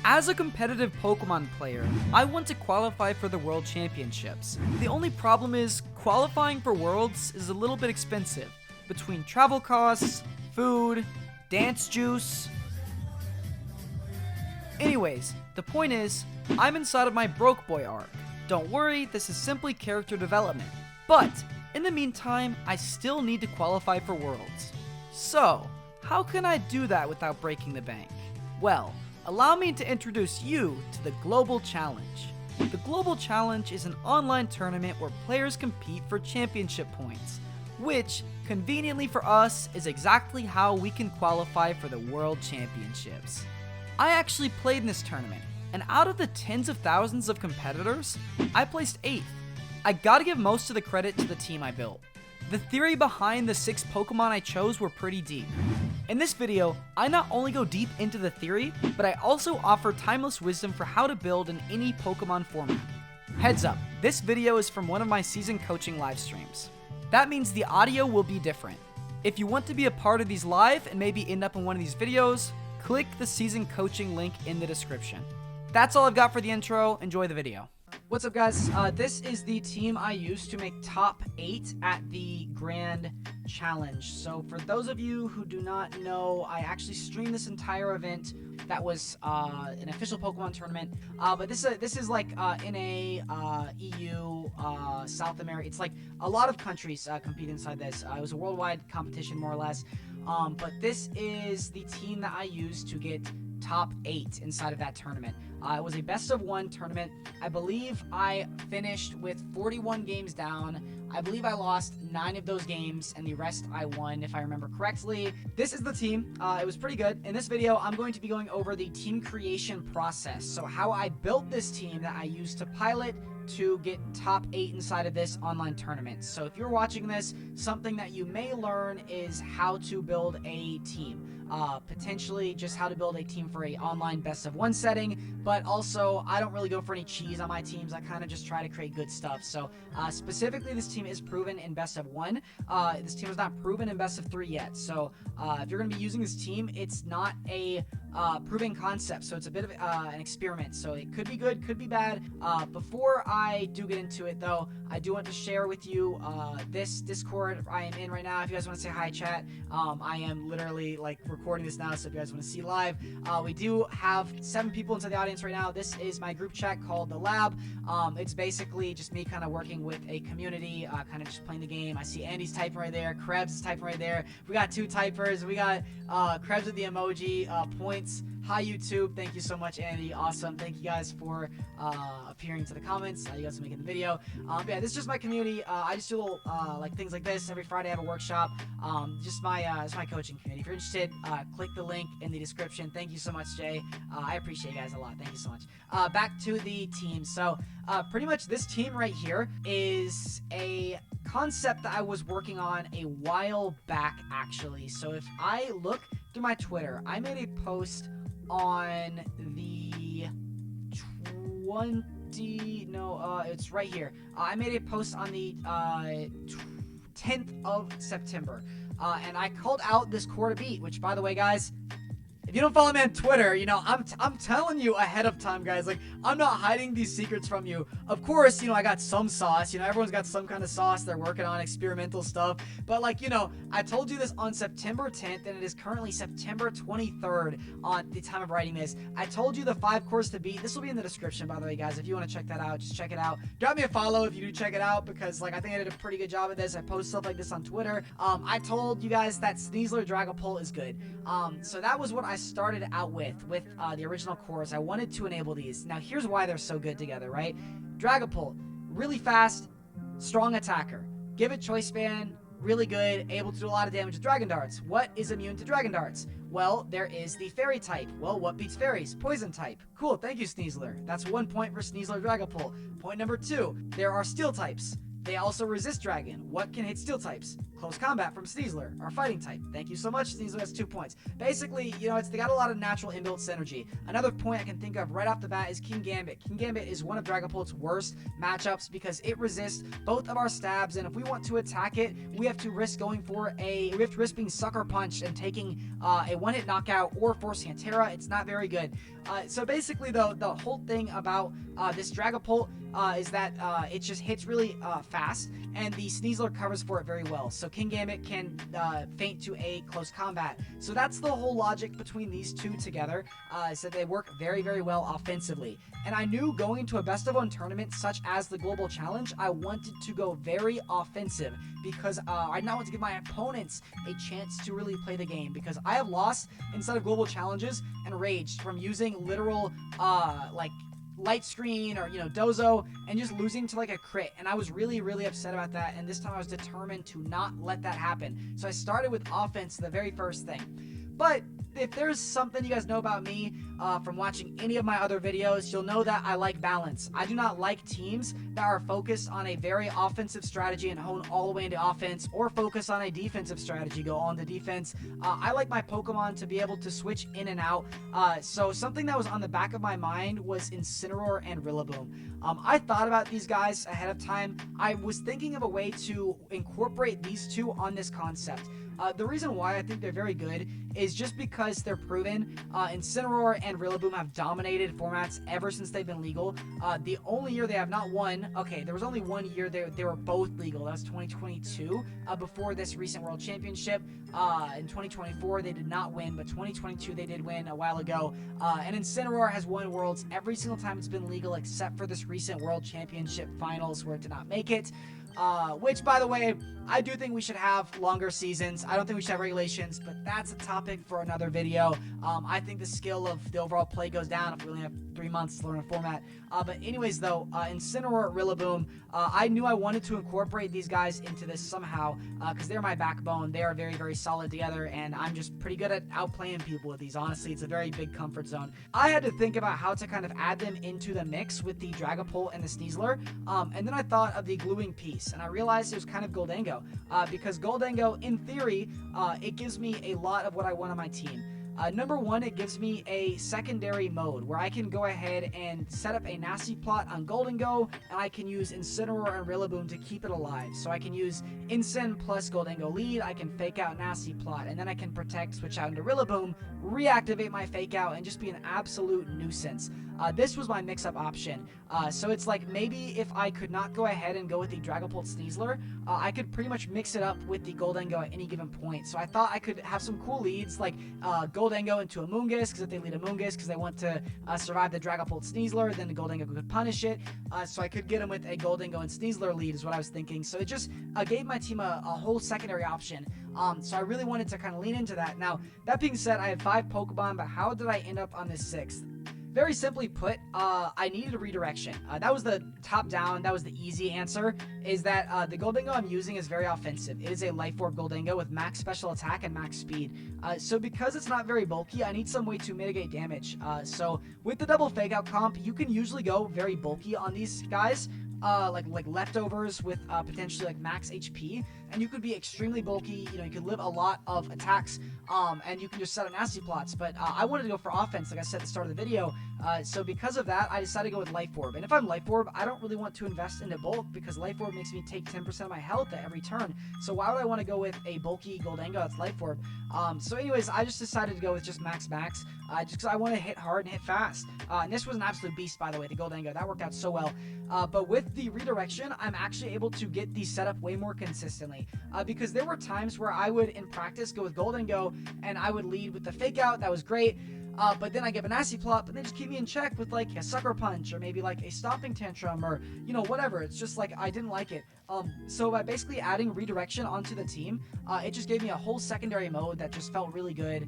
As a competitive Pokemon player, I want to qualify for the World Championships. The only problem is, qualifying for Worlds is a little bit expensive, between travel costs, food, dance juice. Anyways, the point is, I'm inside of my Broke Boy arc. Don't worry, this is simply character development. But, in the meantime, I still need to qualify for Worlds. So, how can I do that without breaking the bank? Well, allow me to introduce you to the Global Challenge. The Global Challenge is an online tournament where players compete for championship points, which, conveniently for us, is exactly how we can qualify for the World Championships. I actually played in this tournament, and out of the tens of thousands of competitors, I placed 8th. I gotta give most of the credit to the team I built. The theory behind the 6 Pokemon I chose were pretty deep. In this video, I not only go deep into the theory, but I also offer timeless wisdom for how to build in any Pokemon format. Heads up, this video is from one of my season coaching live streams. That means the audio will be different. If you want to be a part of these live and maybe end up in one of these videos, click the season coaching link in the description. That's all I've got for the intro. Enjoy the video. What's up, guys? This is the team I used to make top 8 at the Grand Challenge. So for those of you who do not know, I actually streamed this entire event. That was an official Pokemon tournament. But this is like in a EU, South America. It's like a lot of countries compete inside this. It was a worldwide competition, more or less. But this is the team that I used to get top 8 inside of that tournament. It was a best of 1 tournament. I believe I finished with 41 games down. I believe I lost 9 of those games, and the rest I won, if I remember correctly. This is the team. It was pretty good. In this video, I'm going to be going over the team creation process. So how I built this team that I used to pilot to get top 8 inside of this online tournament. So if you're watching this, something that you may learn is how to build a team. Potentially just how to build a team for a online best of 1 setting, but also I don't really go for any cheese on my teams. I kind of just try to create good stuff. So specifically, this team is proven in best of 1. This team is not proven in best of 3 yet. So if you're going to be using this team, it's not a proven concept, so it's a bit of an experiment. So it could be good, could be bad. Before I do get into it, though, I do want to share with you this Discord I am in right now. If you guys want to say hi, chat, I am literally like recording this now, so if you guys want to see live, we do have 7 people inside the audience right now. This is my group chat called The Lab. It's basically just me kind of working with a community, kind of just playing the game. I see Andy's typing right there, Krebs is typing right there. We got 2 typers. We got Krebs with the emoji, points. Hi, YouTube. Thank you so much, Andy. Awesome. Thank you guys for appearing to the comments. You guys are making the video. Yeah, this is just my community. I just do little like things like this. Every Friday I have a workshop. Just it's my coaching community. If you're interested, click the link in the description. Thank you so much, Jay. I appreciate you guys a lot. Thank you so much. Back to the team. So pretty much this team right here is a concept that I was working on a while back, actually. So if I look through my Twitter, I made a post on the it's right here. I made a post on the 10th of September, and I called out this core to beat, which, by the way, guys, if you don't follow me on Twitter, you know, I'm telling you ahead of time, guys. Like, I'm not hiding these secrets from you. Of course, you know, I got some sauce. You know, everyone's got some kind of sauce. They're working on experimental stuff. But, like, you know, I told you this on September 10th, and it is currently September 23rd on the time of writing this. I told you the 5 cores to beat. This will be in the description, by the way, guys. If you want to check that out, just check it out. Drop me a follow if you do check it out, because, like, I think I did a pretty good job of this. I post stuff like this on Twitter. I told you guys that Sneasler Dragapult is good. So that was what I started out with the original cores. I wanted to enable these. Now here's why they're so good together, right? Dragapult, really fast, strong attacker. Give it choice span, really good, able to do a lot of damage with Dragon Darts. What is immune to Dragon Darts? Well, there is the Fairy type. Well, what beats Fairies? Poison type. Cool, thank you, Sneasler. That's 1 point for Sneasler Dragapult. Point number 2, there are Steel types. They also resist Dragon. What can hit Steel types? Close combat from Sneasler, our fighting type. Thank you so much, Sneasler has 2 points. Basically, they got a lot of natural inbuilt synergy. Another point I can think of right off the bat is King Gambit. King Gambit is one of Dragapult's worst matchups because it resists both of our stabs, and if we want to attack it, we have to risk being sucker punched and taking a one-hit knockout or forcing a Terra. It's not very good. So basically, though, the whole thing about this Dragapult is that it just hits really fast, and the Sneasler covers for it very well. So King Gambit can feint to a close combat. So that's the whole logic between these two together, so they work very, very well offensively. And I knew going to a best of 1 tournament such as the Global Challenge, I wanted to go very offensive because I now want to give my opponents a chance to really play the game, because I have lost inside of Global Challenges and raged from using literal light screen or dozo and just losing to like a crit, and I was really, really upset about that, and this time I was determined to not let that happen. So I started with offense, the very first thing. But if there's something you guys know about me from watching any of my other videos, you'll know that I like balance. I do not like teams that are focused on a very offensive strategy and hone all the way into offense, or focus on a defensive strategy, go on to defense. I like my Pokemon to be able to switch in and out. So something that was on the back of my mind was Incineroar and Rillaboom. I thought about these guys ahead of time. I was thinking of a way to incorporate these two on this concept. The reason why I think they're very good is just because they're proven. Incineroar and Rillaboom have dominated formats ever since they've been legal. The only year they have not won, there was only 1 year they were both legal. That was 2022, before this recent World Championship. In 2024, they did not win, but 2022 they did win a while ago. And Incineroar has won Worlds every single time it's been legal, except for this recent World Championship Finals where it did not make it. Which, by the way, I do think we should have longer seasons. I don't think we should have regulations, but that's a topic for another video. I think the skill of the overall play goes down if we only have 3 months to learn a format. But anyways, though, Incineroar, Rillaboom, I knew I wanted to incorporate these guys into this somehow, because they're my backbone. They are very, very solid together, and I'm just pretty good at outplaying people with these. Honestly, it's a very big comfort zone. I had to think about how to kind of add them into the mix with the Dragapult and the Sneasler, and then I thought of the gluing piece, and I realized it was kind of Goldango, because Goldango, in theory, it gives me a lot of what I want on my team. Number one, it gives me a secondary mode where I can go ahead and set up a nasty plot on Goldango, and I can use Incineroar and Rillaboom to keep it alive. So I can use Incin plus Goldango lead, I can fake out nasty plot, and then I can protect, switch out into Rillaboom, reactivate my fake out, and just be an absolute nuisance. This was my mix-up option. So it's like maybe if I could not go ahead and go with the Dragapult Sneasler, I could pretty much mix it up with the Goldango at any given point. So I thought I could have some cool leads like Goldango into Amoonguss, because if they lead Amoonguss because they want to survive the Dragapult Sneasler, then the Goldango could punish it. So I could get him with a Goldango and Sneasler lead is what I was thinking. So it just gave my team a whole secondary option. So I really wanted to kind of lean into that. Now, that being said, I had 5 Pokemon, but how did I end up on this 6th? Very simply put, I needed a redirection. That was the top down, that was the easy answer, is that the Goldango I'm using is very offensive. It is a Life Orb Goldango with max special attack and max speed. So because it's not very bulky, I need some way to mitigate damage. So with the double fake out comp, you can usually go very bulky on these guys. Like leftovers with potentially like max HP, and you could be extremely bulky. You could live a lot of attacks, and you can just set up nasty plots. But I wanted to go for offense, like I said at the start of the video. So because of that, I decided to go with Life Orb. And if I'm Life Orb, I don't really want to invest into bulk because Life Orb makes me take 10% of my health at every turn. So why would I want to go with a bulky Goldango that's Life Orb? So anyways, I just decided to go with just max, just because I want to hit hard and hit fast. And this was an absolute beast, by the way, the Goldango. That worked out so well. But with the redirection, I'm actually able to get the setup way more consistently. Because there were times where I would, in practice, go with Goldango, and I would lead with the fake out. That was great. But then I give a nasty plot, but they just keep me in check with like a sucker punch or maybe like a stomping tantrum or whatever. It's just like I didn't like it. So by basically adding redirection onto the team, it just gave me a whole secondary mode that just felt really good.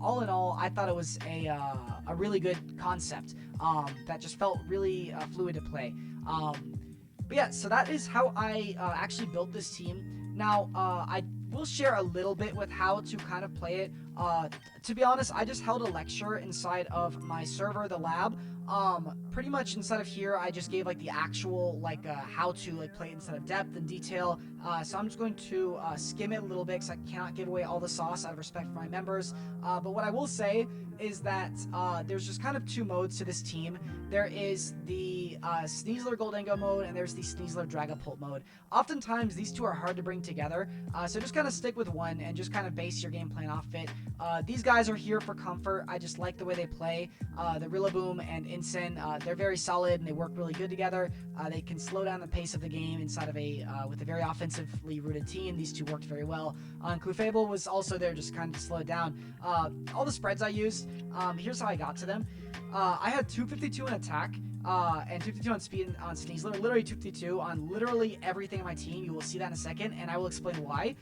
All in all, I thought it was a really good concept that just felt really fluid to play. But yeah, so that is how I actually built this team. Now, I will share a little bit with how to kind of play it To be honest, I just held a lecture inside of my server, the lab. Pretty much inside of here, I just gave like the actual like how to like play it instead of depth and detail. So I'm just going to skim it a little bit because I cannot give away all the sauce out of respect for my members. But what I will say is that there's just kind of two modes to this team. There is the Sneasler Goldango mode, and there's the Sneasler Dragapult mode. Oftentimes, these two are hard to bring together, so just kind of stick with one and just kind of base your game plan off it. These guys are here for comfort. I just like the way they play. The Rillaboom and Ensign, they're very solid, and they work really good together. They can slow down the pace of the game inside of with a very offensively rooted team. These two worked very well. And Clefable was also there just kind of to slow it down. All the spreads I used, here's how I got to them. I had 252 in attack and 252 on speed on Sneasler, literally 252 on literally everything on my team. You will see that in a second, and I will explain why.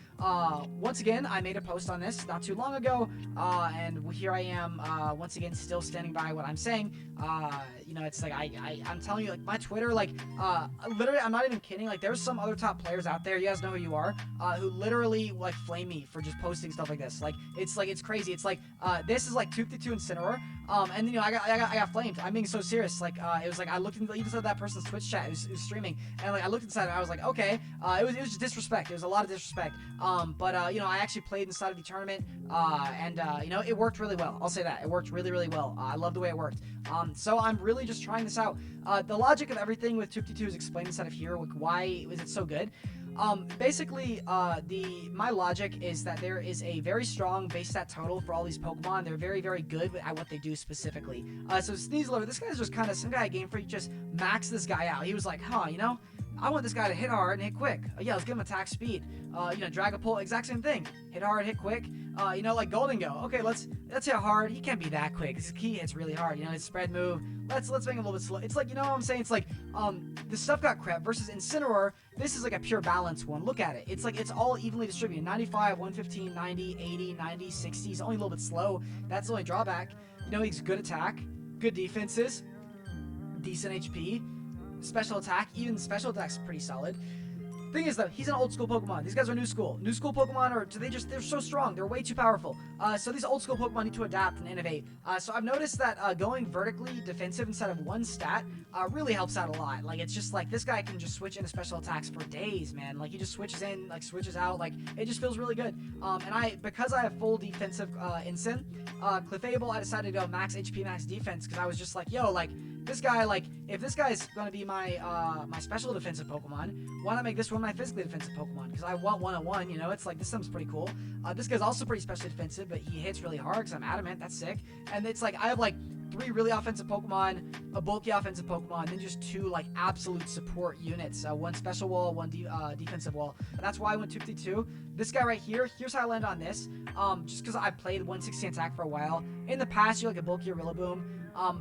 Once again, I made a post on this not too long ago, and here I am, once again, still standing by what I'm saying. You know, it's like, I'm telling you, like, my Twitter, like, literally, I'm not even kidding, like, there's some other top players out there, you guys know who you are, who literally, like, flame me for just posting stuff like this. Like, it's crazy. It's like, this is, like, 252 Incineroar, and, you know, I got flamed. I'm being so serious. Like, it was like, I looked into even that person's Twitch chat who's streaming, and, like, I looked inside, and I was like, okay, it was just disrespect. It was a lot of disrespect. But you know, I actually played inside of the tournament, and you know, it worked really well. I'll say that. It worked really, really well. I love the way it worked. So I'm really just trying this out. The logic of everything with 252 is explained inside of here. Like, why is it so good? Basically, my logic is that there is a very strong base stat total for all these Pokemon. They're very, very good at what they do specifically. So Sneasler, this guy's just kind of some guy at Game Freak just maxed this guy out. He was like, huh, you know, I want this guy to hit hard and hit quick. Yeah, let's give him attack speed. You know, Dragapult, exact same thing. Hit hard, hit quick. You know, like Goldango. Okay, let's hit hard. He can't be that quick. His key hits really hard. You know, his spread move. Let's make him a little bit slow. It's like, you know what I'm saying? It's like, the stuff got crap versus Incineroar. This is like a pure balance one. Look at it. It's like, it's all evenly distributed. 95, 115, 90, 80, 90, 60. He's only a little bit slow. That's the only drawback. You know, he's good attack, good defenses, decent HP, special attack. Even special attack's pretty solid. Thing is though, he's an old school Pokemon. These guys are new school. New school Pokemon they're so strong. They're way too powerful. So these old school Pokemon need to adapt and innovate. So I've noticed that going vertically defensive instead of one stat really helps out a lot. Like, it's just like, this guy can just switch into special attacks for days, man. Like, he just switches in, like switches out. Like, it just feels really good. And because I have full defensive Incin, Clefable, I decided to go max HP, max defense, because I was just like, yo, like, this guy, like, if this guy's gonna be my my special defensive Pokemon, why not make this one my physically defensive Pokemon? Because I want 1-on-1, you know, it's like, this sounds pretty cool. This guy's also pretty specially defensive, but he hits really hard because I'm adamant. That's sick. And it's like, I have like 3 really offensive Pokemon, a bulky offensive Pokemon, and then just 2 like absolute support units. 1 special wall, 1 defensive wall. And that's why I went 252. This guy right here, here's how I land on this. Just because I played 160 attack for a while. In the past, you like a bulkier Rillaboom.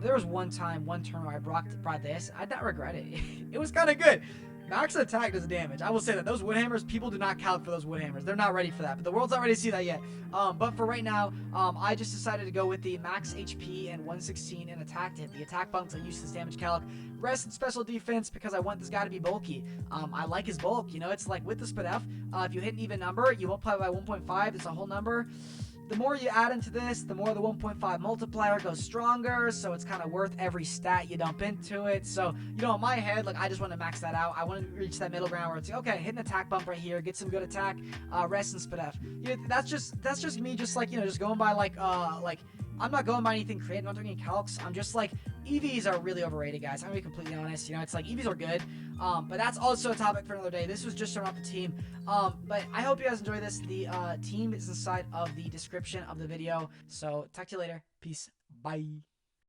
There was one turn where I brought this. I did not regret it. It was kind of good. Max attack does damage. I will say that. Those wood hammers, people do not count for those wood hammers. They're not ready for that. But the world's not ready to see that yet. But for right now, I just decided to go with the max HP and 116 in attack to hit the attack bumps. I use this damage calc. Rest in special defense because I want this guy to be bulky. I like his bulk. You know, it's like with the Spit F, if you hit an even number, you multiply by 1.5. It's a whole number. The more you add into this, the more the 1.5 multiplier goes stronger, so it's kind of worth every stat you dump into it. So, you know, in my head, like, I just want to max that out. I want to reach that middle ground where it's, okay, hit an attack bump right here, get some good attack, rest and Spit F. You know, that's just me just, like, you know, just going by, like, I'm not going by anything creative, I'm not doing any calcs. I'm just like, EVs are really overrated, guys. I'm gonna be completely honest. You know, it's like, EVs are good, but that's also a topic for another day. This was just showing off the team. But I hope you guys enjoy this. The team is inside of the description of the video. So talk to you later. Peace. Bye.